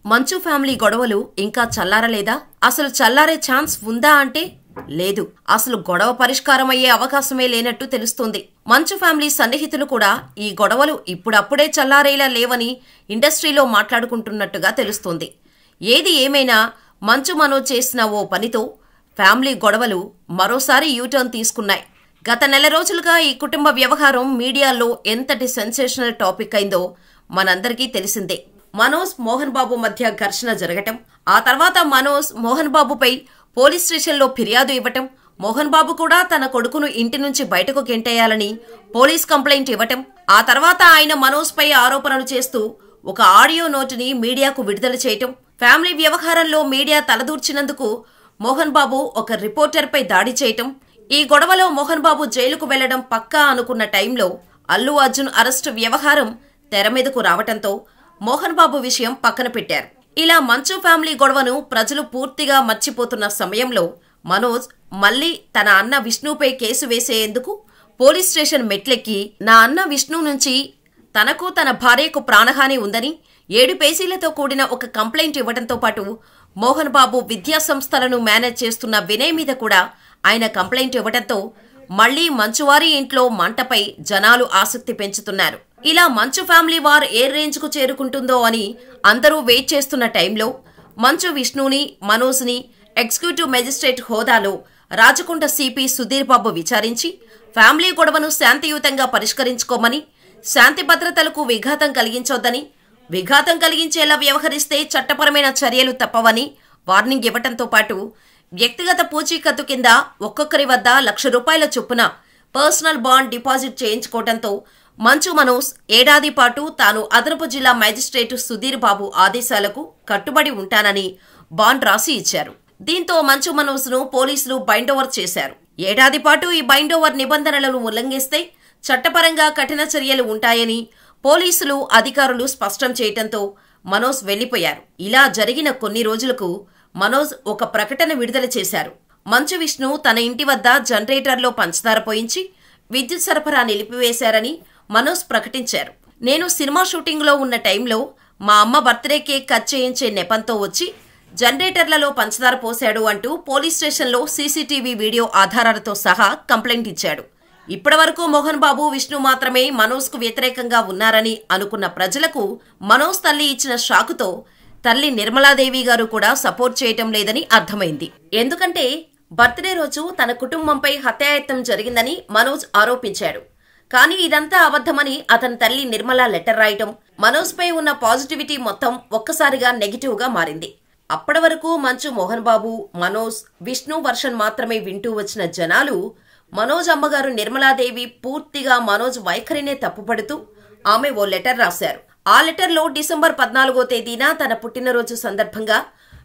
మంచు ఫ్యామిలీ గొడవలు ఇంకా చల్లారలేదా? అసలు చల్లారే ఛాన్స్ ఉందా అంటే లేదు. అసలు గొడవ పరిష్కారం అయ్యే అవకాశమే లేనట్టు తెలుస్తుంది. మంచు ఫ్యామిలీ సన్నిహితులు కూడా ఈ గొడవలు ఇప్పుడప్పుడే చల్లారేలా లేవని ఇండస్ట్రీలో మాట్లాడుకుంటున్నట్టుగా తెలుస్తుంది. ఏది ఏమైనా మంచు మనోజ్ చేసిన ఓ పనితో ఫ్యామిలీ గొడవలు మరోసారి యూటర్న్ తీసుకున్నాయి. గత నెల రోజులుగా ఈ కుటుంబ వ్యవహారం మీడియాలో ఎంతటి సెన్సేషనల్ టాపిక్ అయిందో మనందరికీ తెలిసిందే. మనోజ్ మోహన్ బాబు మధ్య ఘర్షణ జరగటం, ఆ తర్వాత మనోజ్ మోహన్ బాబుపై పోలీస్ స్టేషన్లో ఫిర్యాదు ఇవ్వటం, మోహన్ బాబు కూడా తన కొడుకును ఇంటి నుంచి బయటకు గెంటేయాలని పోలీస్ కంప్లైంట్ ఇవ్వటం, ఆ తర్వాత ఆయన మనోజ్ పై ఆరోపణలు చేస్తూ ఒక ఆడియో నోటుని మీడియాకు విడుదల చేయటం, ఫ్యామిలీ వ్యవహారంలో మీడియా తలదూర్చినందుకు మోహన్ బాబు ఒక రిపోర్టర్పై దాడి చేయటం, ఈ గొడవలో మోహన్ బాబు జైలుకు వెళ్లడం పక్కా అనుకున్న టైంలో అల్లు అర్జున్ అరెస్టు వ్యవహారం తెర మీదకు రావటంతో మోహన్ బాబు విషయం పక్కన పెట్టారు. ఇలా మంచు ఫ్యామిలీ గొడవను ప్రజలు పూర్తిగా మర్చిపోతున్న సమయంలో మనోజ్ మళ్లీ తన అన్న విష్ణుపై కేసు వేసేందుకు పోలీస్ స్టేషన్ మెట్లెక్కి నా అన్న విష్ణు నుంచి తనకు తన భార్యకు ప్రాణహాని ఉందని 7 పేజీలతో కూడిన ఒక కంప్లైంట్ ఇవ్వడంతో పాటు మోహన్ బాబు విద్యా సంస్థలను మేనేజ్ చేస్తున్న వినయ్ మీద కూడా ఆయన కంప్లైంట్ ఇవ్వడంతో మళ్లీ మంచువారి ఇంట్లో మంటపై జనాలు ఆసక్తి పెంచుతున్నారు. ఇలా మంచు ఫ్యామిలీ వార్ ఏ రేంజ్ కు చేరుకుంటుందో అని అందరూ వెయిట్ చేస్తున్న టైంలో మంచు విష్ణుని మనోజ్ని ఎగ్జిక్యూటివ్ మెజిస్ట్రేట్ హోదాలో రాచకొండ సిపి సుధీర్ బాబు విచారించి ఫ్యామిలీ గొడవను శాంతియుతంగా పరిష్కరించుకోమని, శాంతి భద్రతలకు విఘాతం కలిగించొద్దని, విఘాతం కలిగించేలా వ్యవహరిస్తే చట్టపరమైన చర్యలు తప్పవని వార్నింగ్ ఇవ్వటంతో పాటు వ్యక్తిగత పూచీకత్తు కింద ఒక్కొక్కరి వద్ద ₹1,00,000 చొప్పున personal bond deposit చేయించుకోవడంతో Manchu Manoj ఏడాది పాటు తాను అదనపు జిల్లా మేజిస్ట్రేట్ సుధీర్ బాబు ఆదేశాలకు కట్టుబడి ఉంటానని బాండ్ రాసి ఇచ్చారు. దీంతో మంచు మనోజ్ ను పోలీసులు బైండోవర్ చేశారు. ఏడాది పాటు ఈ బైండోవర్ నిబంధనలను ఉల్లంఘిస్తే చట్టపరంగా కఠిన చర్యలు ఉంటాయని పోలీసులు అధికారులు స్పష్టం చేయటంతో మనోజ్ వెళ్లిపోయారు. ఇలా జరిగిన కొన్ని రోజులకు మనోజ్ ఒక ప్రకటన విడుదల చేశారు. మంచు విష్ణు తన ఇంటి వద్ద జనరేటర్లో పంచదార పోయించి విద్యుత్ సరఫరా నిలిపివేశారని మనోజ్ ప్రకటించారు. నేను సినిమా షూటింగ్లో ఉన్న టైంలో మా అమ్మ బర్త్డే కేక్ కట్ చేయించే నెపంతో వచ్చి జనరేటర్లలో పంచదార పోశాడు అంటూ పోలీస్ స్టేషన్లో సీసీటీవీ వీడియో ఆధారాలతో సహా కంప్లైంట్ ఇచ్చాడు. ఇప్పటివరకు మోహన్ బాబు విష్ణు మాత్రమే మనోజ్కు వ్యతిరేకంగా ఉన్నారని అనుకున్న ప్రజలకు మనోజ్ తల్లి ఇచ్చిన షాకుతో తల్లి నిర్మలాదేవి గారు కూడా సపోర్ట్ చేయటం లేదని అర్థమైంది. ఎందుకంటే బర్త్డే రోజు తన కుటుంబంపై హత్యాయత్నం జరిగిందని మనోజ్ ఆరోపించాడు. కానీ ఇదంతా అబద్ధమని అతని తల్లి నిర్మల లెటర్ రాయటం మనోజ్ పై ఉన్న పాజిటివిటీ మొత్తం ఒక్కసారిగా నెగిటివ్ గా మారింది. అప్పటి వరకు మంచు మోహన్ బాబు, మనోజ్, విష్ణు వర్షన్ మాత్రమే వింటూ వచ్చిన జనాలు మనోజ్ అమ్మగారు నిర్మలాదేవి పూర్తిగా మనోజ్ వైఖరినే తప్పుపడుతూ ఆమె ఓ లెటర్ రాశారు. ఆ లెటర్లో డిసెంబర్ 14వ తేదీన తన పుట్టినరోజు సందర్భంగా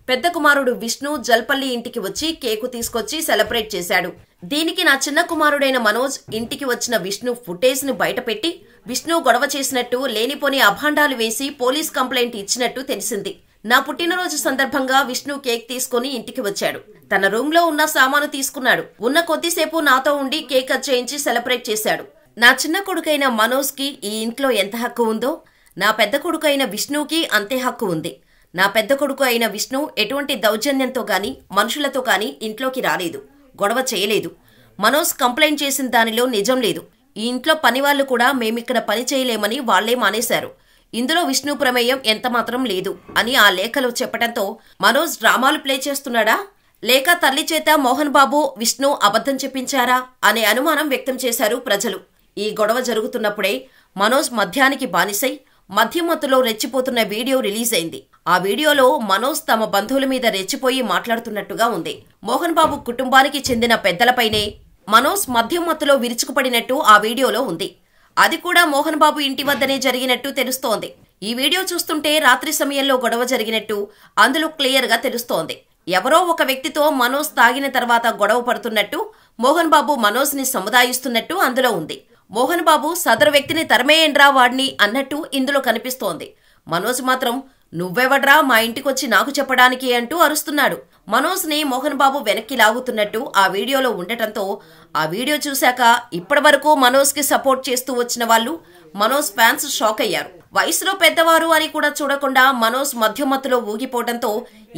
పెద్ద కుమారుడు విష్ణు జల్పల్లి ఇంటికి వచ్చి కేకు తీసుకొచ్చి సెలబ్రేట్ చేశాడు. దీనికి నా చిన్న కుమారుడైన మనోజ్ ఇంటికి వచ్చిన విష్ణు ఫుటేజ్ ను బయటపెట్టి విష్ణు గొడవ చేసినట్టు లేనిపోని అభాండాలు వేసి పోలీస్ కంప్లైంట్ ఇచ్చినట్టు తెలిసింది. నా పుట్టినరోజు సందర్భంగా విష్ణు కేక్ తీసుకుని ఇంటికి వచ్చాడు. తన రూమ్ లో ఉన్న సామాను తీసుకున్నాడు. ఉన్న కొద్దిసేపు నాతో ఉండి కేక్ కట్ చేయించి సెలబ్రేట్ చేశాడు. నా చిన్న కొడుకైన మనోజ్ కి ఈ ఇంట్లో ఎంత హక్కు ఉందో నా పెద్ద కొడుకు అయిన విష్ణుకి అంతే హక్కు ఉంది. నా పెద్ద కొడుకు అయిన విష్ణు ఎటువంటి దౌర్జన్యంతో గాని మనుషులతో గాని ఇంట్లోకి రాలేదు, గొడవ చేయలేదు. మనోజ్ కంప్లైంట్ చేసిన దానిలో నిజం లేదు. ఈ ఇంట్లో పనివాళ్లు కూడా మేమిక్కడ పని చేయలేమని వాళ్లే మానేశారు. ఇందులో విష్ణు ప్రమేయం ఎంతమాత్రం లేదు అని ఆ లేఖలో చెప్పడంతో మనోజ్ డ్రామాలు ప్లే చేస్తున్నాడా లేక తల్లి చేత మోహన్ బాబు విష్ణు అబద్ధం చెప్పించారా అనే అనుమానం వ్యక్తం చేశారు ప్రజలు. ఈ గొడవ జరుగుతున్నప్పుడే మనోజ్ మద్యానికి బానిసై మద్యమత్తులో రెచ్చిపోతున్న వీడియో రిలీజ్ అయింది. ఆ వీడియోలో మనోజ్ తమ బంధువుల మీద రెచ్చిపోయి మాట్లాడుతున్నట్టుగా ఉంది. మోహన్ బాబు కుటుంబానికి చెందిన పెద్దలపైనే మనోజ్ మద్యమత్తులో విరుచుకుపడినట్టు ఆ వీడియోలో ఉంది. అది కూడా మోహన్ బాబు ఇంటి వద్దనే జరిగినట్టు తెలుస్తోంది. ఈ వీడియో చూస్తుంటే రాత్రి సమయంలో గొడవ జరిగినట్టు అందులో క్లియర్ గా తెలుస్తోంది. ఎవరో ఒక వ్యక్తితో మనోజ్ తాగిన తర్వాత గొడవ పడుతున్నట్టు, మోహన్ బాబు మనోజ్ ని సముదాయిస్తున్నట్టు అందులో ఉంది. మోహన్ బాబు సదరు వ్యక్తిని తరమేయండ్రా వాడిని అన్నట్టు ఇందులో కనిపిస్తోంది. మనోజ్ మాత్రం నువ్వెవడ్రా మా ఇంటికొచ్చి నాకు చెప్పడానికి అంటూ అరుస్తున్నాడు. మనోజ్ ని మోహన్ బాబు వెనక్కి లాగుతున్నట్టు ఆ వీడియోలో ఉండటంతో ఆ వీడియో చూశాక ఇప్పటి వరకు మనోజ్ కి సపోర్ట్ చేస్తూ వచ్చిన వాళ్ళు మనోజ్ ఫ్యాన్స్ షాక్ అయ్యారు. వయసులో పెద్దవారు అని కూడా చూడకుండా మనోజ్ మధ్యమత్తులో ఊగిపోవడంతో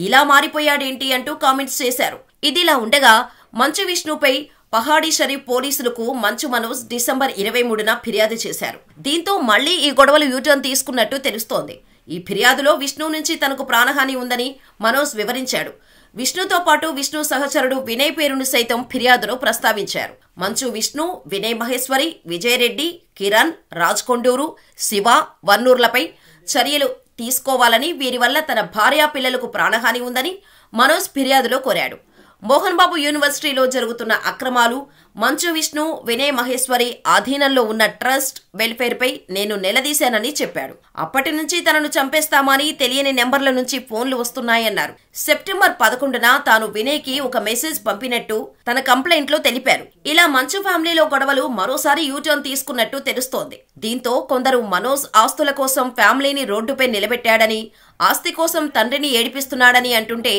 ఇలా మారిపోయాడేంటి అంటూ కామెంట్స్ చేశారు. ఇదిలా ఉండగా మంచు విష్ణుపై పహాడీ షరీఫ్ పోలీసులకు మంచు మనోజ్ డిసెంబర్ 23న ఫిర్యాదు చేశారు. దీంతో మళ్లీ ఈ గొడవలు యూటర్న్ తీసుకున్నట్టు తెలుస్తోంది. ఈ ఫిర్యాదులో విష్ణు నుంచి తనకు ప్రాణహాని ఉందని మనోజ్ వివరించాడు. విష్ణుతో పాటు విష్ణు సహచరుడు వినయ్ పేరును సైతం ఫిర్యాదులో ప్రస్తావించారు. మంచు విష్ణు, వినయ్ మహేశ్వరి, విజయ్ రెడ్డి, కిరణ్, రాజ్ కొండూరు, శివ, వన్నూర్లపై చర్యలు తీసుకోవాలని, వీరి వల్ల తన భార్యా పిల్లలకు ప్రాణహాని ఉందని మనోజ్ ఫిర్యాదులో కోరాడు. మోహన్ బాబు యూనివర్సిటీలో జరుగుతున్న అక్రమాలు, మంచు విష్ణు, వినయ్ మహేశ్వరి ఆధీనంలో ఉన్న ట్రస్ట్ వెల్ఫేర్ పై నేను నిలదీశానని చెప్పాడు. అప్పటి నుంచి తనను చంపేస్తామని తెలియని నెంబర్ల నుంచి ఫోన్లు వస్తున్నాయన్నారు. సెప్టెంబర్ 11న తాను వినయ్ కి ఒక మెసేజ్ పంపినట్టు తన కంప్లైంట్ లో తెలిపారు. ఇలా మంచు ఫ్యామిలీలో గొడవలు మరోసారి యూటర్న్ తీసుకున్నట్టు తెలుస్తోంది. దీంతో కొందరు మనోజ్ ఆస్తుల కోసం ఫ్యామిలీని రోడ్డుపై నిలబెట్టాడని, ఆస్తి కోసం తండ్రిని ఏడిపిస్తున్నాడని అంటుంటే,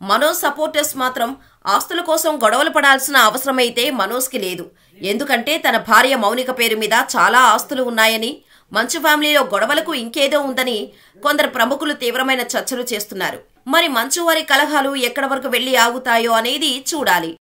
మనోజ్ సపోర్టర్స్ మాత్రం ఆస్తుల కోసం గొడవలు పడాల్సిన అవసరమైతే మనోజ్కి లేదు, ఎందుకంటే తన భార్య మౌనిక పేరు మీద చాలా ఆస్తులు ఉన్నాయని, మంచు ఫ్యామిలీలో గొడవలకు ఇంకేదో ఉందని కొందరు ప్రముఖులు తీవ్రమైన చర్చలు చేస్తున్నారు. మరి మంచు వారి కలహాలు ఎక్కడి వరకు వెళ్లి ఆగుతాయో అనేది చూడాలి.